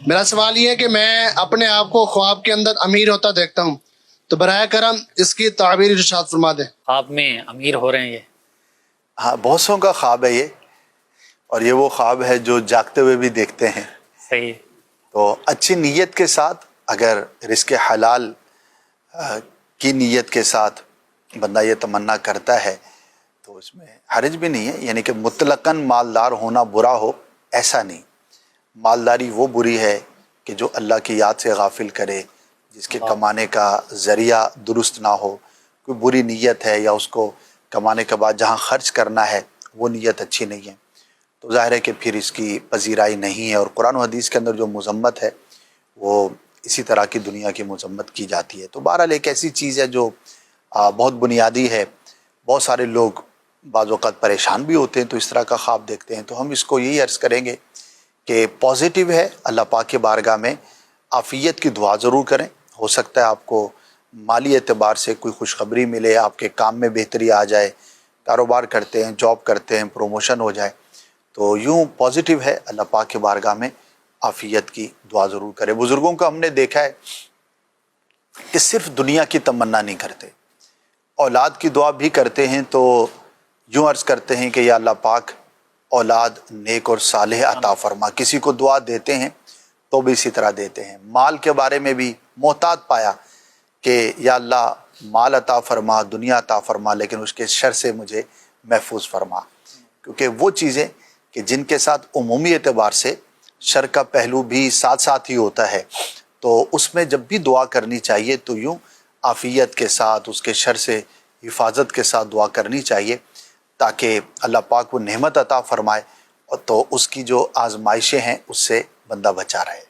میرا سوال یہ ہے کہ میں اپنے آپ کو خواب کے اندر امیر ہوتا دیکھتا ہوں، تو براہ کرم اس کی تعبیر ارشاد فرما دیں۔ خواب میں امیر ہو رہے ہیں یہ؟ ہاں، بہت سو کا خواب ہے یہ، اور یہ وہ خواب ہے جو جاگتے ہوئے بھی دیکھتے ہیں۔ صحیح۔ تو اچھی نیت کے ساتھ، اگر رزق حلال کی نیت کے ساتھ بندہ یہ تمنا کرتا ہے تو اس میں حرج بھی نہیں ہے، یعنی کہ مطلقاً مالدار ہونا برا ہو ایسا نہیں۔ مالداری وہ بری ہے کہ جو اللہ کی یاد سے غافل کرے، جس کے کمانے کا ذریعہ درست نہ ہو، کوئی بری نیت ہے یا اس کو کمانے کے بعد جہاں خرچ کرنا ہے وہ نیت اچھی نہیں ہے، تو ظاہر ہے کہ پھر اس کی پذیرائی نہیں ہے۔ اور قرآن و حدیث کے اندر جو مذمت ہے وہ اسی طرح کی دنیا کی مذمت کی جاتی ہے۔ تو بہرحال ایک ایسی چیز ہے جو بہت بنیادی ہے۔ بہت سارے لوگ بعض اوقات پریشان بھی ہوتے ہیں تو اس طرح کا خواب دیکھتے ہیں، تو ہم اس کو یہی عرض کریں گے کہ پازیٹیو ہے، اللہ پاک کے بارگاہ میں عافیت کی دعا ضرور کریں۔ ہو سکتا ہے آپ کو مالی اعتبار سے کوئی خوشخبری ملے، آپ کے کام میں بہتری آ جائے، کاروبار کرتے ہیں، جاب کرتے ہیں، پروموشن ہو جائے، تو یوں پازیٹیو ہے، اللہ پاک کے بارگاہ میں عافیت کی دعا ضرور کریں۔ بزرگوں کو ہم نے دیکھا ہے کہ صرف دنیا کی تمنا نہیں کرتے، اولاد کی دعا بھی کرتے ہیں، تو یوں عرض کرتے ہیں کہ یا اللہ پاک اولاد نیک اور صالح عطا فرما۔ کسی کو دعا دیتے ہیں تو بھی اسی طرح دیتے ہیں۔ مال کے بارے میں بھی محتاط پایا کہ یا اللہ مال عطا فرما، دنیا عطا فرما، لیکن اس کے شر سے مجھے محفوظ فرما، کیونکہ وہ چیزیں کہ جن کے ساتھ عمومی اعتبار سے شر کا پہلو بھی ساتھ ساتھ ہی ہوتا ہے، تو اس میں جب بھی دعا کرنی چاہیے تو یوں عافیت کے ساتھ، اس کے شر سے حفاظت کے ساتھ دعا کرنی چاہیے، تاکہ اللہ پاک وہ نعمت عطا فرمائے، اور تو اس کی جو آزمائشیں ہیں اس سے بندہ بچا رہے۔